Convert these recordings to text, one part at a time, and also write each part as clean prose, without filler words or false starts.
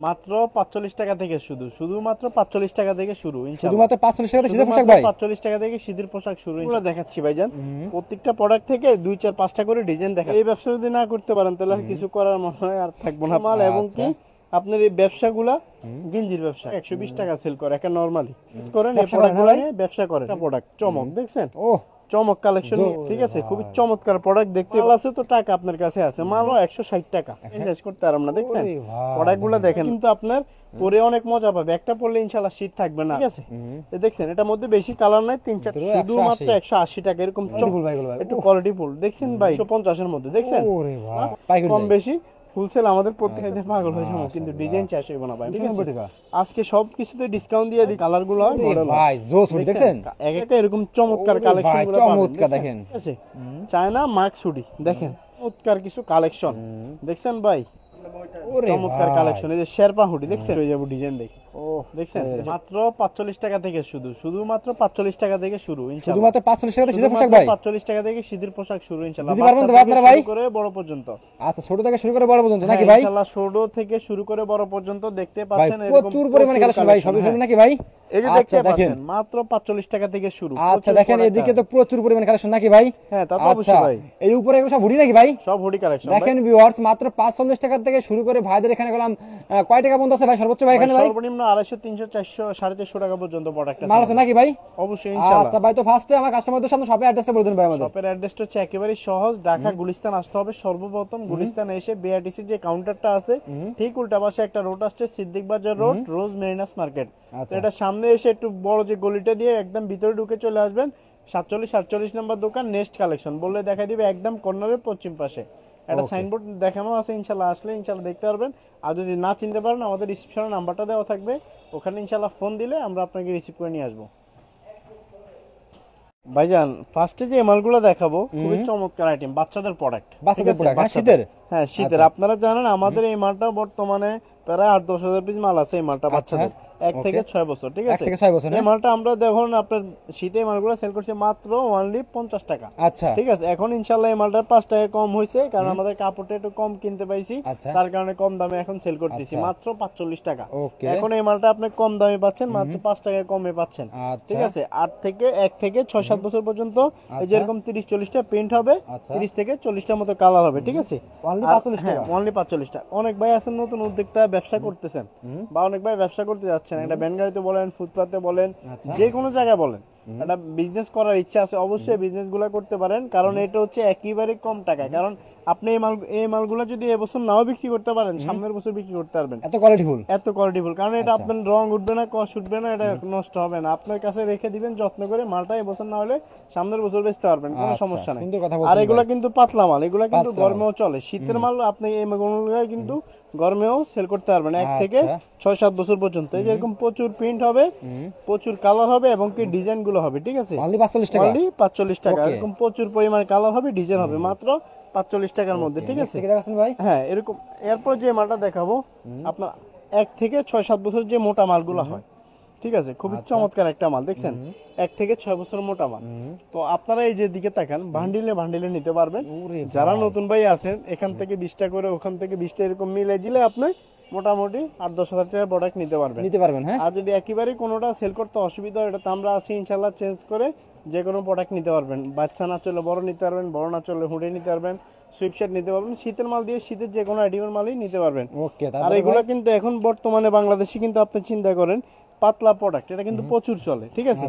মাত্র ৪৫ টাকা থেকে শুধুমাত্র ৪৫ টাকা থেকে শুরু শুধুমাত্র 45 টাকা থেকে শীতের পোশাক ভাই। ৪৫ টাকা থেকে শীতের পোশাক শুরু এগুলো দেখাচ্ছি ভাইজান। প্রত্যেকটা প্রোডাক্ট থেকে ২ ৪ ৫টা করে ডিজাইন দেখা। এই ব্যবসা যদি না করতে পারেন তাহলে আর কিছু করার মনে হয় আর থাকবো না মাল। এবং কি আপনার এই ব্যবসাগুলা গেঞ্জির ব্যবসা ১২০ টাকা সেল করে একটা নরমালি করেন, এই প্রোডাক্টগুলো নিয়ে ব্যবসা করেন। প্রোডাক্ট চমক দেখছেন, ও চমক কালেকশন, ঠিক আছে, খুবই চমৎকার প্রোডাক্ট। দেখতে আছে তো টাকা আপনার কাছে আছে, মালও ১৬০ টাকা চেঞ্জ করতে পারলাম না। দেখছেন প্রোডাক্ট গুলা দেখেন, কিন্তু আপনার পরে অনেক মজা পাবে। একটা পরলে ইনশাআল্লাহ শীত থাকবে না, ঠিক আছে। দেখছেন এটার মধ্যে বেশি কালার নাই, ৩ ৪, শুধুমাত্র ১৮০ টাকা এরকম একটু কোয়ালিটি ফুল। দেখছেন ভাই ১৫০ এর মধ্যে, দেখছেন কম বেশি হোলসেল আমাদের প্রত্যেকটা পাগল হয়ে যাবো, কিন্তু ডিজাইন চাষ হইব না ভাই। আজকে সব কিছুতে ডিসকাউন্ট দিয়ে দিই, কালার গুলো ভাই জোস দেখছেন, এক একটা এরকম চমৎকার কালেকশন গুলো চমৎকার দেখেন, ঠিক আছে। চায়না মার্ক সুডি দেখেন, চমৎকার কিছু কালেকশন দেখছেন ভাই, চমৎকার কালেকশন। এই যে শেরপা হুডি দেখছেন, হয়ে যাবো ডিজাইন দেখে। ও দেখছেন মাত্র ৪৫ টাকা থেকে শুধুমাত্র ৪৫ টাকা থেকে শুরু ইনশাআল্লাহ। শুধুমাত্র ৪৫ টাকা থেকে শীতের পোশাক ভাই। ৪৫ টাকা থেকে শীতের পোশাক শুরু ইনশাআল্লাহ। দিতে পারবেন তো আপনারা ভাই? করে বড় পর্যন্ত। আচ্ছা ছোট থেকে শুরু করে বড় পর্যন্ত নাকি ভাই? ইনশাআল্লাহ ছোট থেকে শুরু করে বড় পর্যন্ত দেখতে পাচ্ছেন এরকম প্রচুর পরিমাণে কালেকশন ভাই, সবই শুরু নাকি ভাই? এই যে দেখতে পাচ্ছেন মাত্র ৪৫ টাকা থেকে শুরু। আচ্ছা দেখেন এদিকে তো প্রচুর পরিমাণে কালেকশন নাকি ভাই? হ্যাঁ তা তো অবশ্যই ভাই। এই উপরে এগুলো সব হুডি নাকি ভাই? সব হুডি কালেকশন দেখেন ভিউয়ার্স, মাত্র ৪৫ টাকা থেকে শুরু করে ভাইদের এখানে গেলাম। কয় টাকা পর্যন্ত আছে ভাই সর্বোচ্চ ভাই এখানে? ভাই সর্বনিম্ন ২৫০, ৩০০, ৪০০, ৪৫০ টাকা পর্যন্ত প্রোডাক্ট আছে। মাল আছে নাকি ভাই? অবশ্যই ইনশাআল্লাহ। আচ্ছা ভাই, তো ফার্স্টে আমার কাস্টমারদের সামনে শপের অ্যাড্রেসটা বলে দিন ভাই আমাদের। শপের অ্যাড্রেসটা হচ্ছে একেবারে সহজ, ঢাকা গুলিস্তান আসতে হবে। সর্বপ্রথম গুলিস্তান এসে বিআরটিসি যে কাউন্টারটা আছে ঠিক উল্টা পাশে একটা রোড আসছে, সিদ্দিক বাজার রোড, রোজ মেরিনাস মার্কেট। এটা সামনে এসে একটু বড় যে গলিটা দিয়ে একদম ভিতরে ঢুকে চলে আসবেন, ৪৭ নম্বর দোকান নেক্সট কালেকশন বললে দেখা দিবে, একদম কর্নারের পশ্চিম পাশে একটা সাইনবোর্ড দেখানো আছে। ইনশাআল্লাহ আসলে ইনশাআল্লাহ দেখতে পারবেন। আর যদি না চিনতে পারেন আমাদের রিসেপশনের নাম্বারটা দেওয়া থাকবে, ওখানে ইনশাআল্লাহ ফোন দিলে আমরা আপনাকে রিসিভ করে নিয়ে আসবো। ভাইজান ফার্স্টে যে মালগুলো দেখাবো খুবই চমৎকার আইটেম, বাচ্চাদের প্রোডাক্ট। শীতের? হ্যাঁ শীতের। আপনারা জানেন আমাদের এই মালটা বর্তমানে প্রায় ৮-১০ হাজার পিস মাল আছে এই মালটা বাচ্চাদের ১ থেকে ৬ বছর, ঠিক আছে। এই মালটা আমরা দেখুন আপনার শীতে মালগুলো সেল করছি মাত্র অনলি ৫০ টাকা। আচ্ছা ঠিক আছে। এখন ইনশাআল্লাহ এই মালটার ৫ টাকা কম হয়েছে, কারণ আমাদের কাপড়টা একটু কম কিনতে পাইছি, তার কারণে কম দামে এখন সেল করতেছি মাত্র ৪৫ টাকা। এখন এই মালটা আপনি কম দামে পাচ্ছেন, মাত্র ৫ টাকা কমে পাচ্ছেন, ঠিক আছে। ১ থেকে ৬-৭ বছর পর্যন্ত এই যেরকম ৩০-৪০টা প্রিন্ট হবে, ৩০ থেকে ৪০টার মতো কালার হবে, ঠিক আছে। অনলি ৪৫ টাকা। অনেক ভাই আছেন নতুন উদ্যোক্তা, ব্যবসা করতেছেন, বা অনেক ভাই ব্যবসা করতে যাচ্ছেন, একটা ভ্যান গাড়িতে বলেন, ফুটপাতে বলেন, যে কোনো জায়গায় বলেন, একটা বিজনেস করার ইচ্ছা আছে, অবশ্যই বিজনেস গুলা করতে পারেন। কারণ এটা হচ্ছে একেবারে কম টাকায়। কারণ আপনি এই মালগুলো যদি এবছর নাও বিক্রি করতে পারেন, সামনের বছর বিক্রি করতে পারবেন। এত কোয়ালিটিফুল, কারণ এটা আপনার রং উঠবে না, কস উঠবে না, এটা নষ্ট হবে না। আপনার কাছে রেখে দিবেন যত্ন করে, মালটা এবছর না হলে সামনের বছর বেচতে পারবেন, কোনো সমস্যা নাই। আর এগুলা কিন্তু পাতলা মাল, এগুলা কিন্তু গরমেও চলে। শীতের মাল আপনি এই মালগুলো কিন্তু গরমেও সেল করতে পারবেন ১ থেকে ৬-৭ বছর পর্যন্ত। এই যেরকম প্রচুর প্রিন্ট হবে, প্রচুর কালার হবে, এবং কি ডিজাইন গুলো হবে, ঠিক আছে। অনলি ৪৫ টাকা। এরকম প্রচুর পরিমাণে কালার হবে, ডিজাইন হবে, মাত্র ৪৫ টাকার মধ্যে, ঠিক আছে। হ্যাঁ এরকম। এরপর যে মালটা দেখাবো আপনার ১ থেকে ৬-৭ বছর যে মোটা মালগুলো হয়, ঠিক আছে, খুবই চমৎকার একটা মাল দেখছেন, ১ থেকে ৬ বছর মোটা মাল। তো আপনারা এই যে দিকে তাকান, বান্ডিলে নিতে পারবেন। যারা নতুন ভাই আছেন, এখান থেকে ২০টা করে, ওখান থেকে ২০টা, এরকম মিলে দিলে আপনি মোটামুটি ৮-১০ হাজার টাকার প্রোডাক্ট নিতে পারবেন। হ্যাঁ, আর যদি একেবারে কোনোটা সেল করতে অসুবিধা হয়, এটা তো আমরা আছি ইনশাল্লাহ, চেঞ্জ করে যে কোনো প্রোডাক্ট নিতে পারবেন। বাচ্চা না চলে বড় নিতে পারবেন, বড় না চলে হুডি নিতে পারবেন, সুইপশার্ট নিতে পারবেন। শীতের মাল দিয়ে শীতের যে কোনো আইটেমের মালই নিতে পারবেন। আর এগুলো কিন্তু এখন বর্তমানে বাংলাদেশে কিন্তু আপনি চিন্তা করেন পাতলা প্রোডাক্ট, এটা কিন্তু প্রচুর চলে, ঠিক আছে।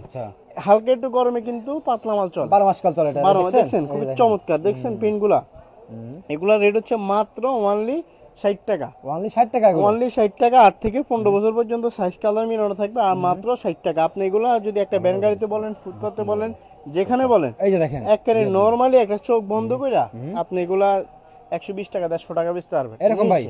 হালকা একটু গরমে কিন্তু পাতলা মাল চলে, 12 মাস কাল চলে। 12 মাস। দেখছেন খুবই চমৎকার, দেখছেন প্রিন্ট গুলা। এগুলা রেট হচ্ছে মাত্র অনলি ৬০ টাকা। অনলি ৬০ টাকা। ৮ থেকে ১৫ বছর পর্যন্ত সাইজ কালার মিলানো থাকবে, আর মাত্র ৬০ টাকা। আপনি এগুলা যদি একটা ভ্যান গাড়িতে বলেন, ফুটপাতে বলেন, যেখানে বলেন, এই যে দেখেন একেবারে নরমালি একটা চোখ বন্ধ করে আপনি এগুলা ১২০ টাকা, ১৫০ টাকা বেচতে পারবেন, এরকম ভাই।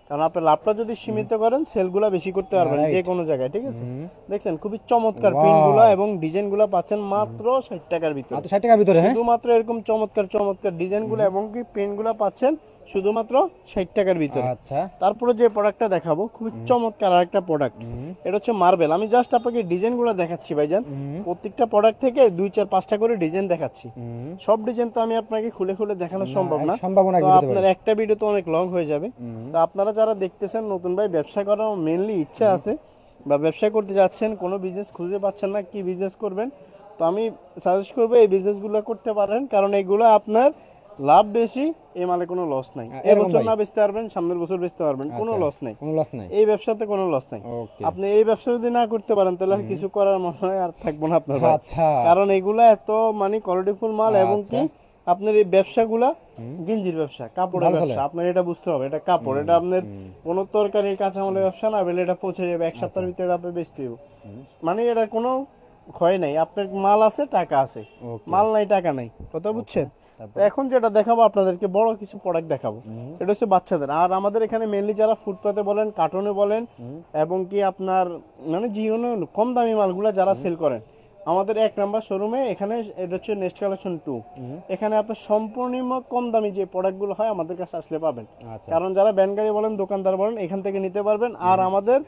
কারণ আপনি লাভটা যদি সীমিত করেন, সেলগুলা বেশি করতে পারবেন যে কোনো জায়গায়, ঠিক আছে। দেখছেন খুবই চমৎকার প্রিন্টগুলা এবং ডিজাইনগুলা পাচ্ছেন মাত্র ৬০ টাকার ভিতরে। শুধুমাত্র এরকম চমৎকার ডিজাইনগুলো এবং কি প্রিন্টগুলা পাচ্ছেন শুধুমাত্র 60 টাকার ভিতরে। আচ্ছা, তারপরে যে প্রোডাক্টটা দেখাবো খুবই চমৎকার আরেকটা প্রোডাক্ট, এটা হচ্ছে মার্বেল। আমি জাস্ট আপনাকে ডিজাইনগুলো দেখাচ্ছি ভাইজান, প্রত্যেকটা প্রোডাক্ট থেকে 2 4 5টা করে ডিজাইন দেখাচ্ছি। সব ডিজাইন তো আমি আপনাকে খুলে খুলে দেখানো সম্ভব না, তো আপনার একটা ভিডিও তো অনেক লং হয়ে যাবে। তো আপনারা যারা দেখতেছেন নতুন ভাই ব্যবসা করার মেইনলি ইচ্ছা আছে বা ব্যবসা করতে যাচ্ছেন, কোনো বিজনেস খুঁজে পাচ্ছেন না কি বিজনেস করবেন, তো আমি সাজেস্ট করবো এই বিজনেসগুলো করতে পারেন, কারণ এগুলো আপনার লাভ বেশি, এই মালে কোনো লস নাই। এই বছর না বেচতে পারবেন, সামনের বছর বেচতে পারবেন, কোনো লস নাই, এই ব্যবসাতে কোনো লস নাই। আপনি এই ব্যবসা যদি না করতে পারেন তাহলে আর কিছু করার মনে হয় আর থাকবো না আপনার, কারণ এগুলা এত মানে কোয়ালিটিফুল মাল, এবং কি আপনার এই ব্যবসাগুলা গেঞ্জির ব্যবসা, কাপড়ের ব্যবসা, আপনার এটা বুঝতে হবে, এটা কাপড়, এটা আপনার কোনো তরকারির কাঁচামালের ব্যবসা না, বলে এটা পৌঁছে যাবে এক সপ্তাহের ভিতরে আপনি বেচতে হবে, মানে এটা কোনো ক্ষয় নাই। আপনার মাল আছে, টাকা আছে, মাল নাই টাকা নাই, কথা বুঝছেন? এখন যেটা দেখাবো আপনাদেরকে বড় কিছু প্রোডাক্ট দেখাবো, এটা হচ্ছে বাচ্চাদের। আর আমাদের এখানে মেনলি যারা ফুটপাতে বলেন, কার্টনে বলেন, এবং কি আপনার মানে জীবনে কম দামি মালগুলা যারা সেল করেন, আমাদের 1 নাম্বার শোরুমে এখানে, এটা হচ্ছে নেক্সট কালেকশন 2, এখানে আপনার সম্পূর্ণ কম দামি যে প্রোডাক্টগুলো হয় আমাদের কাছে আসলে পাবেন। কারণ যারা ব্যানগাড়ি বলেন, দোকানদার বলেন, এখান থেকে নিতে পারবেন। আর আমাদের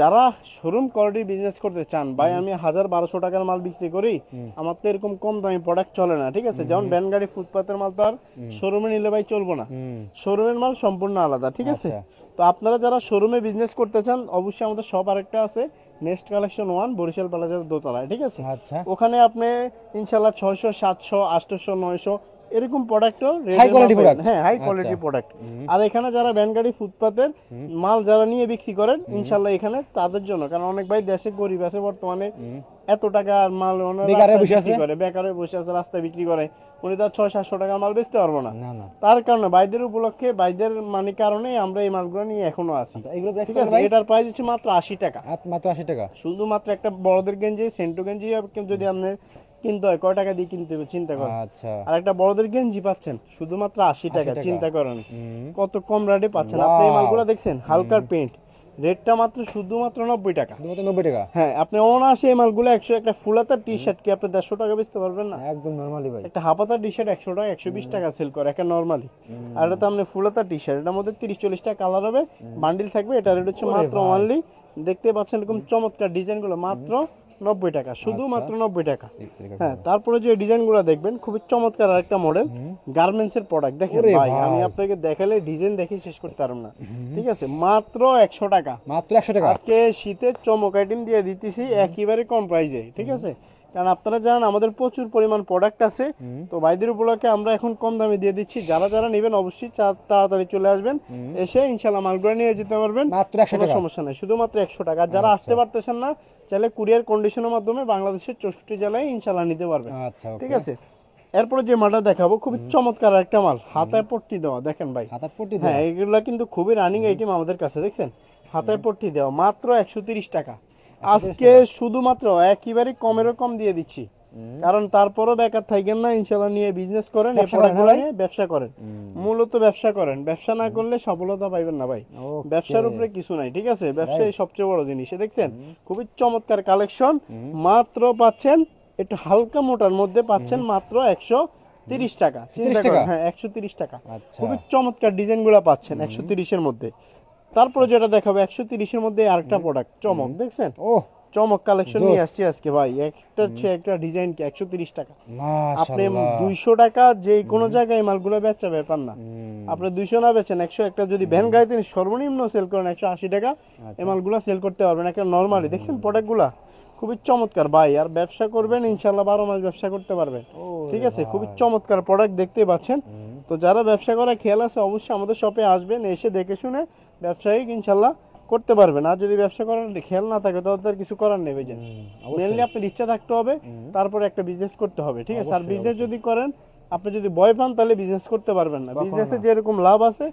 যারা শোরুম কোয়ালিটি বিজনেস করতে চান, ভাই আমি 1000-1200 টাকার মাল বিক্রি করি, আমার তো এরকম কম দামি প্রোডাক্ট চলে না, ঠিক আছে? যেমন ব্যানগাড়ি ফুটপাতের মাল তো আর শোরুমে নিলে ভাই চলবো না, শোরুমের মাল সম্পূর্ণ আলাদা, ঠিক আছে? তো আপনারা যারা শোরুমে বিজনেস করতে চান, অবশ্যই আমাদের শপ আরেকটা আছে, নেক্সট কালেকশন 1, বরিশাল প্লাজার দোতলায়, ঠিক আছে? ওখানে আপনি ইনশাল্লাহ 600, 700, 800, 900 এরকম প্রোডাক্টও হাই কোয়ালিটি প্রোডাক্ট, হ্যাঁ হাই কোয়ালিটি প্রোডাক্ট। আর এখানে যারা ভ্যানগাড়ি ফুটপাতের মাল যারা নিয়ে বিক্রি করেন, ইনশাল্লাহ এখানে তাদের জন্য, কারণ অনেক ভাই দেশে গরিব আছে বর্তমানে, এত টাকা মাল বিক্রি করে, বেকারে বসে আছে, রাস্তায় বিক্রি করে, উনি তো 600-700 টাকার মাল বেচতে পারবো না। তার কারণে ভাইদের উপলক্ষে, ভাইদের মানে কারণে আমরা এই মালগুলো নিয়ে এখনো আছি, ঠিক আছে? এটার প্রাইস হচ্ছে মাত্র 80 টাকা, মাত্র 80 টাকা, শুধুমাত্র একটা বড়দের গেঞ্জি, সেন্টু গেঞ্জি যদি আপনি কিনতে হয়, কয় টাকা দিয়ে কিনতে হবে চিন্তা করেন। আর একটা বড়দের গেঞ্জি পাচ্ছেন শুধুমাত্র 80 টাকা, চিন্তা করেন কত কম রেটে পাচ্ছেন। আপনি এই মালগুলো দেখছেন, হালকার পেন্ট, রেটটা মাত্র শুধুমাত্র 90 টাকা, 90 টাকা। হ্যাঁ, আপনি অনায়াসে এই মালগুলো 100, একটা ফুলাতা টি শার্ট কি আপনি 150 টাকা বেচতে পারবেন না? একদম নরমালি ভাই, একটা হাফাতা টি শার্ট 100 টাকা, 120 টাকা সেল করে একটা নরমালি। আর এটা তো আপনি ফুলাতা টি শার্ট, এটার মধ্যে 30-40 টাকা কালার হবে, বান্ডিল থাকবে, এটা রেট হচ্ছে মাত্র অনলি, দেখতে পাচ্ছেন এরকম চমৎকার ডিজাইন গুলো, মাত্র 90 টাকা, শুধুমাত্র 90 টাকা। হ্যাঁ, তারপরে যে ডিজাইনগুলো দেখবেন খুবই চমৎকার আরেকটা মডেল, গার্মেন্টস এর প্রোডাক্ট। দেখেন ভাই, আমি আপনাকে দেখালে ডিজাইন দেখে শেষ করতে পারবো না, ঠিক আছে? মাত্র 100 টাকা, মাত্র 100 টাকা। আজকে শীতের চমক আইটেম দিয়ে দিতেছি একেবারে কম প্রাইসে, ঠিক আছে? কারণ আপনারা জানেন আমাদের প্রচুর পরিমাণ প্রোডাক্ট আছে, তো ভাইদের উপলক্ষে আমরা এখন কম দামে দিয়ে দিচ্ছি। যারা যারা নেবেন অবশ্যই তাড়াতাড়ি চলে আসবেন, এসে ইনশাল্লাহ মালগুলো নিয়ে যেতে পারবেন, মাত্র 100 টাকা, সমস্যা নেই, শুধুমাত্র 100 টাকা। যারা আসতে পারতেছেন না, চাইলে কুরিয়ার কন্ডিশনের মাধ্যমে বাংলাদেশের 64 জেলায় ইনশাল্লাহ নিতে পারবেন, ঠিক আছে? এরপরে যে মালটা দেখাবো খুবই চমৎকার একটা মাল, হাতায় পট্টি দেওয়া, দেখেন ভাই, হ্যাঁ এগুলা কিন্তু খুবই রানিং আইটেম আমাদের কাছে, দেখছেন হাতায় পট্টি দেওয়া, মাত্র 130 টাকা। আজকে শুধুমাত্র একেবারে কমেরও কম দিয়ে দিচ্ছি, কারণ তারপরও বেকার থাকেন না, ইনশাল্লাহ নিয়ে বিজনেস করেন, ব্যবসা করেন, মূলত ব্যবসা করেন, ব্যবসা না করলে সফলতা পাইবেন না ভাই, ব্যবসার উপরে কিছু নাই, ঠিক আছে? ব্যবসায় সবচেয়ে বড় জিনিস। দেখছেন খুবই চমৎকার কালেকশন, মাত্র পাচ্ছেন একটু হালকা মোটার মধ্যে পাচ্ছেন মাত্র 130 টাকা, চিন্তা করেন, হ্যাঁ 130 টাকা, খুবই চমৎকার ডিজাইন গুলা পাচ্ছেন 130 এর মধ্যে। তারপরে যেটা দেখাবো 130 এর মধ্যে আরেকটা প্রোডাক্ট, চমক, দেখছেন চমক কালেকশন নিয়ে আসছি আজকে ভাই, একটা হচ্ছে একটা ডিজাইন কি 130 টাকা, আপনি 200 টাকা যে কোনো জায়গায় মালগুলো বেচা ব্যাপার না, আপনি 200 না বেচেন 100, একটা যদি ভ্যান গাড়িতে সর্বনিম্ন সেল করেন 180 টাকা, এই মালগুলো সেল করতে পারবেন একটা নরমালি। দেখছেন প্রোডাক্টগুলা খুবই চমৎকার ভাই, আর ব্যবসা করবেন ইনশাল্লাহ 12 মাস ব্যবসা করতে পারবেন, ঠিক আছে? খুবই চমৎকার প্রোডাক্ট দেখতে পাচ্ছেন। তো যারা ব্যবসা করার খেয়াল আছে অবশ্যই আমাদের শপে আসবেন, এসে দেখে শুনে ব্যবসায়ী ইনশাল্লাহ করতে পারবেন। আর যদি ব্যবসা করার খেয়াল না থাকে তো তার কিছু করার নেই, বুঝলেন? মেনলি আপনার ইচ্ছা থাকতে হবে, তারপরে একটা বিজনেস করতে হবে, ঠিক আছে? আর বিজনেস যদি করেন, আপনি যদি ভয় পান তাহলে বিজনেস করতে পারবেন না। বিজনেসে যেরকম লাভ আছে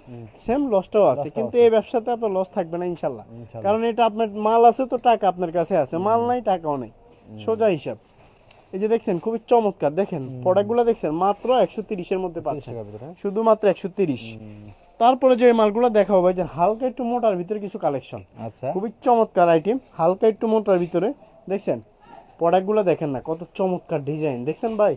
সেম লসটাও আছে, কিন্তু এই ব্যবসাতে আপনার লস থাকবে না ইনশাল্লাহ, কারণ এটা আপনার মাল আছে তো টাকা আপনার কাছে আছে, মাল নাই টাকাও নেই, সোজা হিসাব। এই যে দেখছেন খুবই চমৎকার, দেখেন প্রোডাক্টগুলো দেখছেন মাত্র 130 এর মধ্যে পাচ্ছেন, শুধুমাত্র 130। তারপরে যে মালগুলো দেখাবো ভাই, যে হালকা একটু মোটার ভিতরে কিছু কালেকশন, খুবই চমৎকার আইটেম, হালকা একটু মোটার ভিতরে, দেখছেন প্রোডাক্টগুলো দেখেন না কত চমৎকার ডিজাইন, দেখছেন ভাই?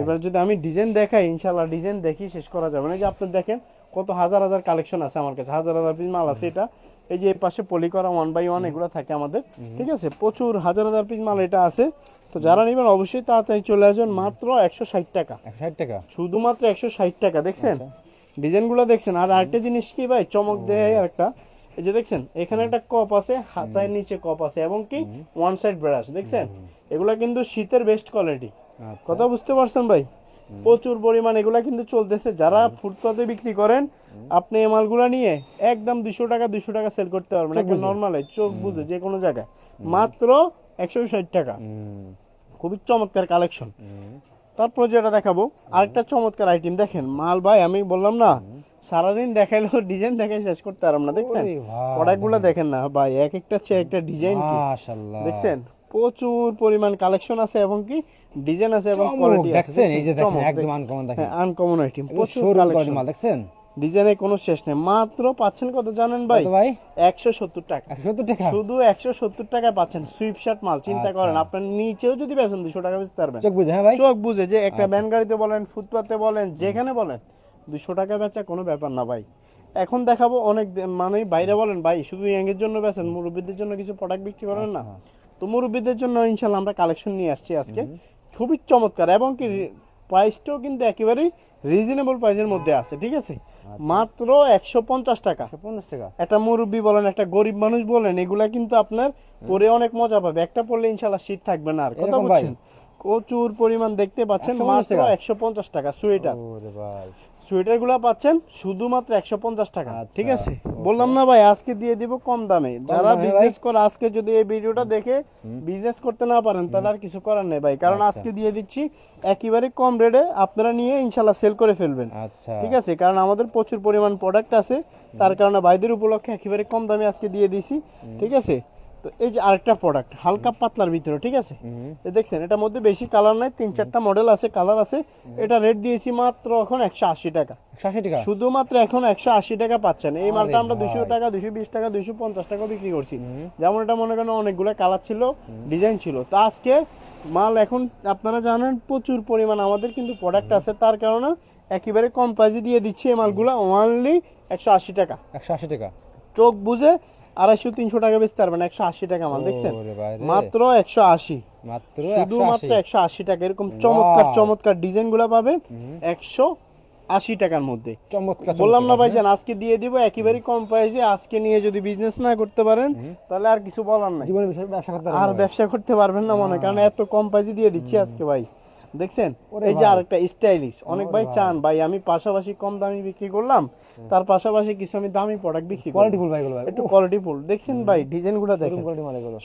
এবার যদি আমি ডিজাইন দেখাই, ইনশাল্লাহ ডিজাইন দেখি শেষ করা যাবে না। যে আপনি দেখেন কত হাজার হাজার কালেকশন আছে আমার কাছে, হাজার হাজার পিস মাল আছে। এটা এই যে এই পাশে পলি করা 1x1 এগুলো থাকে আমাদের, ঠিক আছে, প্রচুর হাজার হাজার পিস মাল এটা আছে। তো যারা নেবেন অবশ্যই তাড়াতাড়ি চলে আসবেন, মাত্র 160 টাকা, 160 টাকা, শুধুমাত্র 160 টাকা। দেখছেন ডিজাইনগুলো দেখছেন। আর আরেকটা জিনিস কি ভাই চমক দেয় আরেকটা, এই যে দেখছেন এখানে একটা কপ আছে, হাতায় নিচে কপ আছে, এবং কি ওয়ান সাইড ব্রাশ। দেখছেন এগুলা কিন্তু শীতের বেস্ট কোয়ালিটি, কথা বুঝতে পারছেন ভাই? প্রচুর পরিমাণ এগুলা কিন্তু চলতেছে। যারা ফুটপাতে বিক্রি করেন আপনি এই মালগুলা নিয়ে একদম 200 টাকা সেল করতে পারবেন, একদম নরমাল চোখ বুঝে যে কোনো জায়গায়, মাত্র 160 টাকা। খুবই চমৎকার কালেকশন। তারপর যেটা দেখাবো আরেকটা চমৎকার আইটেম, দেখেন মাল ভাই আমি বললাম না সারাদিন দেখাইলেও ডিজাইন দেখাই শেষ করতে পারলাম না। দেখছেন প্রোডাক্টগুলো দেখেন না ভাই, এক একটা চেয়ে একটা ডিজাইন, মাশাআল্লাহ দেখছেন প্রচুর পরিমাণ কালেকশন আছে এবং কি ডিজাইন আছে এবং কোয়ালিটি আছে। দেখছেন এই যে দেখেন একদম আনকমন, দেখেন আনকমন আইটেম, প্রচুর শোরুম কোয়ালিটি কালেকশন মাল দেখছেন, ডিজাইনে কোনো শেষ নেই। মাত্র পাচ্ছেন কত জানেন ভাই? কত ভাই? 170 টাকা, 170 টাকা, শুধু 170 টাকা পাচ্ছেন সুইপ শার্ট মাল। চিন্তা করেন আপনার নিচেও যদি বেচেন 200 টাকা বেচতে পারবেন, চোখ বুঝে। হ্যাঁ ভাই, চোখ বুঝে যে একটা ভ্যান গাড়িতে বলেন, ফুটপাতে বলেন, যেখানে বলেন 200 টাকা বেচা কোনো ব্যাপার না ভাই। এখন দেখাবো অনেক মানে বাইরে বলেন ভাই শুধু ইয়াংয়ের জন্য বেচেন, মুরব্বীদের জন্য কিছু প্রোডাক্ট বিক্রি করেন না। তো মুরব্বীদের জন্য ইনশাল্লাহ আমরা কালেকশন নিয়ে আসছি আজকে, খুবই চমৎকার এবং কি প্রাইসটাও কিন্তু একেবারেই রিজনেবল প্রাইসের মধ্যে আছে, ঠিক আছে। মাত্র 150 টাকা, 150 টাকা। একটা মুরব্বী বলেন, একটা গরিব মানুষ বলেন, এগুলা কিন্তু আপনার পরে অনেক মজা পাবে। একটা পরলে ইনশাল্লাহ শীত থাকবে না আর, কথা বলছেন। প্রচুর পরিমাণ দেখতে পাচ্ছেন, মাত্র 150 টাকা সোয়েটার। সোয়েটার গুলা পাচ্ছেন শুধুমাত্র 150 টাকা, ঠিক আছে। বললাম না ভাই আজকে দিয়ে দিব কম দামে। যারা বিজনেস করে আজকে যদি এই ভিডিওটা দেখে বিজনেস করতে না পারেন তাহলে আর কিছু করার নেই ভাই, কারণ আজকে দিয়ে দিচ্ছি একেবারে কম রেটে, আপনারা নিয়ে ইনশাল্লাহ সেল করে ফেলবেন, ঠিক আছে। কারণ আমাদের প্রচুর পরিমাণ প্রোডাক্ট আছে, তার কারণে ভাইদের উপলক্ষে একেবারে কম দামে আজকে দিয়ে দিছি, ঠিক আছে। তো এই যে আরেকটা প্রোডাক্ট হালকা পাতলার ভিতরে, ঠিক আছে, দেখছেন এটার মধ্যে বেশি কালার নাই, 3-4টা মডেল আছে, কালার আছে। এটা রেট দিয়েছি মাত্র এখন 180 টাকা, 180 টাকা, শুধুমাত্র এখন 180 টাকা পাচ্ছেন। এই মালটা আমরা 200 টাকা, 220 টাকা, 250 টাকা বিক্রি করছি। যেমন এটা মনে করেন অনেকগুলো কালার ছিল, ডিজাইন ছিল। তো আজকে মাল এখন আপনারা জানেন প্রচুর পরিমাণ আমাদের কিন্তু প্রোডাক্ট আছে, তার কারণে একেবারে কম প্রাইসে দিয়ে দিচ্ছি এই মালগুলো অনলি 180 টাকা, 180 টাকা। চোখ বুঝে 250-300 টাকা বেচতে পারবেন 180 টাকা মাল, দেখছেন মাত্র 180, শুধুমাত্র 180 টাকা। এরকম চমৎকার চমৎকার ডিজাইন গুলা পাবেন 180 টাকার মধ্যে। বললাম না ভাইজান আজকে দিয়ে দিব একেবারে কম প্রাইসে। আজকে নিয়ে যদি বিজনেস না করতে পারেন তাহলে আর কিছু বলার নাই, আর ব্যবসা করতে পারবেন না মনে, কারণ এত কম প্রাইসে দিয়ে দিচ্ছি আজকে ভাই। দেখছেন এই যে আরেকটা স্টাইলিশ, অনেক ভাই চান ভাই আমি পাশাপাশি কম দামি বিক্রি করলাম, তার পাশাপাশি কিছু আমি দামি প্রোডাক্ট বিক্রি করি, একটু কোয়ালিটিফুল। দেখছেন ভাই ডিজাইনগুলো দেখেন,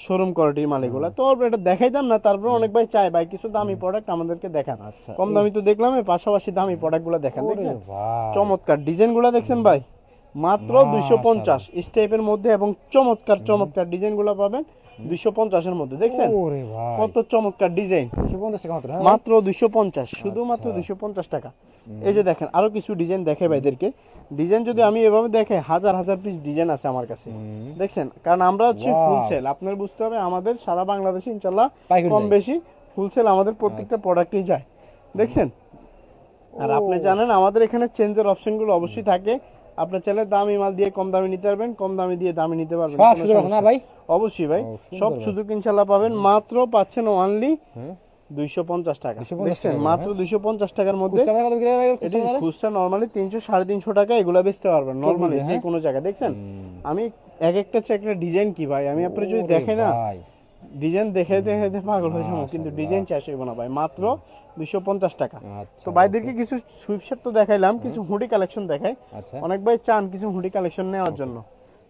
শোরুম কোয়ালিটির মাল এগুলো। তো এটা দেখাইতাম না, তারপর অনেক ভাই চায় ভাই কিছু দামি প্রোডাক্ট আমাদেরকে দেখান, কম দামি তো দেখলাম, পাশাপাশি দামি প্রোডাক্টগুলো দেখান। দেখছেন চমৎকার ডিজাইনগুলো দেখছেন ভাই, মাত্র 250 স্টেপের মধ্যে, এবং চমৎকার চমৎকার ডিজাইনগুলো পাবেন 250 এর মধ্যে। দেখছেন কত চমৎকার ডিজাইন, মাত্র 250, শুধুমাত্র 250 টাকা। এই যে দেখেন আরো কিছু ডিজাইন দেখে ভাইদেরকে, ডিজাইন যদি আমি এভাবে দেখে হাজার হাজার পিস ডিজাইন আছে আমার কাছে, দেখছেন। কারণ আমরা হচ্ছে হোলসেল, আপনার বুঝতে হবে আমাদের সারা বাংলাদেশে ইনশাল্লাহ কম বেশি হোলসেল আমাদের প্রত্যেকটা প্রোডাক্টই যায়, দেখছেন। আর আপনি জানেন আমাদের এখানে চেঞ্জের অপশনগুলো অবশ্যই থাকে, আপনি চাইলে দামি মাল দিয়ে কম দামে নিতে পারবেন, কম দামে দিয়ে দামে নিতে পারবেন, অবশ্যই ভাই সব সুযোগ ইনশাল্লাহ পাবেন। মাত্র পাচ্ছেন অনলি 250 টাকা, মাত্র 250 টাকার মধ্যে। খুচরা নরমালি 300-350 টাকা এগুলা বেচতে পারবেন নরমালি যে কোনো জায়গায়। দেখছেন আমি এক একটা একটা ডিজাইন কি ভাই, আমি আপনার যদি দেখে না ডিজাইন দেখে দেখে পাগল হয়ে যাবো, কিন্তু ডিজাইন চাষ হইব না ভাই, মাত্র 250 টাকা। তো ভাইদেরকে কিছু সুইপশার্ট তো দেখাইলাম, কিছু হুডি কালেকশন দেখাই। অনেক ভাই চান কিছু হুডি কালেকশন নেওয়ার জন্য,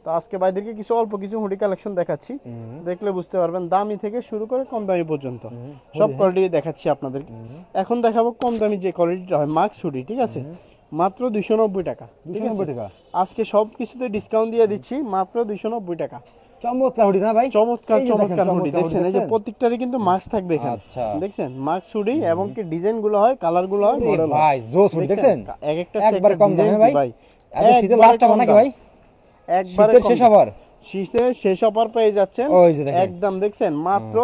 তো আজকে ভাইদেরকে কিছু অল্প কিছু হুডি কালেকশন দেখাচ্ছি, দেখলে বুঝতে পারবেন দামি থেকে শুরু করে কম দামি পর্যন্ত সব কোয়ালিটি দেখাচ্ছি আপনাদেরকে। এখন দেখাবো কম দামি যে কোয়ালিটিটা হয় মাক্স হুডি, ঠিক আছে, মাত্র 290 টাকা, 290 টাকা। আজকে সব কিছুতে ডিসকাউন্ট দিয়ে দিচ্ছি মাত্র 290 টাকা। চমৎকার হুডি না ভাই, চমৎকার চমৎকার হুডি। দেখছেন এই যে প্রত্যেকটারই কিন্তু মাস্ক থাকবে এখানে, দেখছেন মাস্ক হুডি, এবং কি ডিজাইন গুলো হয়, কালার গুলো হয়, মডেল ভাই জোস হুডি। দেখছেন এক একটা একবার কম দামে ভাই, এত শীতের লাস্ট হবে নাকি ভাই, একবার শেষ হবার, শীতের শেষ হবার পেয়ে যাচ্ছেন একদম। দেখছেন মাত্র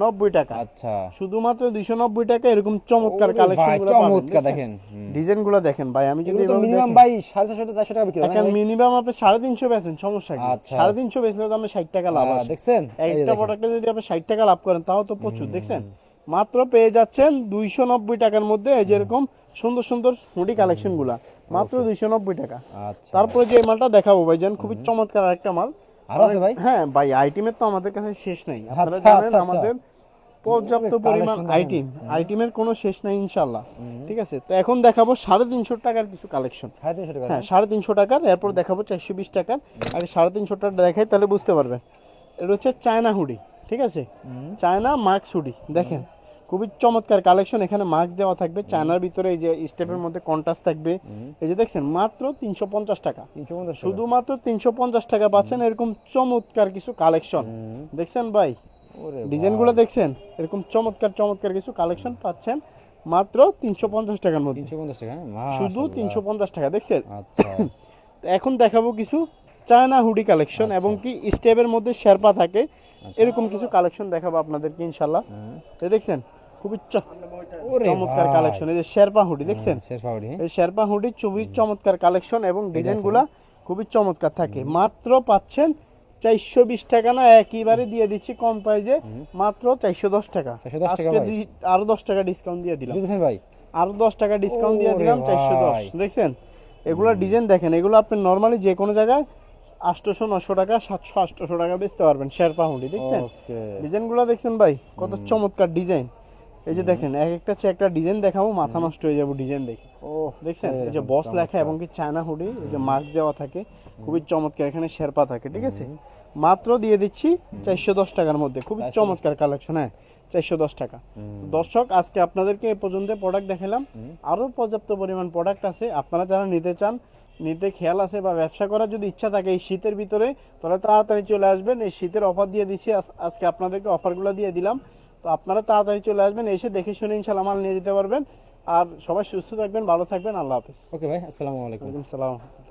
90 টাকা। আচ্ছা, শুধুমাত্র 290 টাকা এরকম চমৎকার কালেকশন গুলো চমৎকার দেখেন, ডিজাইন গুলো দেখেন ভাই। আমি যদি মিনিমাম ভাই 450 400 টাকা বিক্রি দেখেন, মিনিমাম আপনি 350 বেচেন, সমস্যা কি? আচ্ছা। 350 বেচলে তো আমরা 60 টাকা লাভ আছে। দেখছেন একটা প্রোডাক্টে যদি আপনি 60 টাকা লাভ করেন তাও তো প্রচুর। দেখছেন, মাত্র পেয়ে যাচ্ছেন 290 টাকার মধ্যে এই যেরকম সুন্দর সুন্দর হুডি কালেকশন গুলা, মাত্র 290 টাকা। আচ্ছা, তারপরে যে মালটা দেখাবো ভাইজান, খুবই চমৎকার আরেকটা মাল। আর আছে ভাই? হ্যাঁ ভাই, আইটেমের তো আমাদের কাছে শেষ নাই। আপনারা আচ্ছা, জানেন আচ্ছা, আমাদের পর্যাপ্ত পরিমাণ আইটেমের কোনো শেষ নাই ইনশাল্লাহ। ঠিক আছে, তো এখন দেখাবো 350 টাকার কিছু কালেকশন। 350 টাকা? হ্যাঁ 350 টাকার। এরপর দেখাবো 420 টাকার। আগে 350 টাকা দেখাই, তাহলে বুঝতে পারবেন। এটা হচ্ছে চায়না হুডি, ঠিক আছে, চায়না মাস্ক হুডি। দেখেন খুবই চমৎকার কালেকশন। এখানে মাস্ক দেওয়া থাকবে চায়নার ভিতরে, এই যে স্টেপের মধ্যে কন্ট্রাস্ট থাকবে। এই যে দেখছেন, মাত্র 350 টাকা, শুধুমাত্র 350 টাকা পাচ্ছেন এরকম চমৎকার কিছু কালেকশন। দেখছেন ভাই ডিজাইনগুলো, দেখছেন এরকম চমৎকার চমৎকার কিছু কালেকশন পাচ্ছেন মাত্র 350 টাকার মধ্যে। 350 টাকা, শুধু 350 টাকা, দেখছেন। আচ্ছা, এখন দেখাবো কিছু চায়না হুডি কালেকশন, এবং কি স্টেপের মধ্যে শেরপা থাকে এরকম কিছু কালেকশন দেখাবো আপনাদেরকে ইনশাল্লাহ। দেখছেন খুবই চমৎকার কালেকশন। এই যে শেরপা হুডি, দেখছেন এই শেরপা হুডি খুবই চমৎকার কালেকশন, এবং ডিজাইনগুলা খুবই চমৎকার থাকে। মাত্র পাচ্ছেন 420 টাকা, না একইবারে দিয়ে দিচ্ছি কম প্রাইজে, মাত্র 410 টাকা। আজকে আরো 10 টাকা ডিসকাউন্ট দিয়ে দিলাম ভাই, আরো 10 টাকা ডিসকাউন্ট দিয়ে দিলাম, 410। দেখছেন এগুলা ডিজাইন দেখেন, এগুলো আপনি নরমালি যে কোনো জায়গায় 800 900 টাকা 700 800 টাকা বেচতে পারবেন শেরপা হুডি। দেখছেন ডিজাইনগুলো, দেখছেন ভাই কত চমৎকার ডিজাইন। এই যে দেখেন, এক একটা একটা ডিজাইন দেখাবো, মাথা নষ্ট হয়ে যাবো ডিজাইন দেখে। দেখছেন এই যে বস লেখা, এবং কি চায়না হুডি, এই যে মাস্ক দেওয়া থাকে, খুবই চমৎকার। এখানে শেরপা থাকে, ঠিক আছে। মাত্র দিয়ে দিচ্ছি 410 টাকার মধ্যে, খুবই চমৎকার কালেকশন। হ্যাঁ 410 টাকা। দর্শক, আজকে আপনাদেরকে এ পর্যন্ত প্রোডাক্ট দেখালাম, আরো পর্যাপ্ত পরিমাণ প্রোডাক্ট আছে। আপনারা যারা নিতে চান, নিতে খেয়াল আছে, বা ব্যবসা করার যদি ইচ্ছা থাকে এই শীতের ভিতরে, তাহলে তাড়াতাড়ি চলে আসবেন। এই শীতের অফার দিয়ে দিচ্ছি আজকে আপনাদেরকে, অফারগুলো দিয়ে দিলাম। তো আপনারা তাড়াতাড়ি চলে আসবেন, এসে দেখে শুনে ইনশাআল্লাহ মাল নিয়ে যেতে পারবেন। আর সবাই সুস্থ থাকবেন, ভালো থাকবেন। আল্লাহ হাফেজ। ওকে ভাই, আসসালামু আলাইকুম। ওয়ালাইকুম সালাম।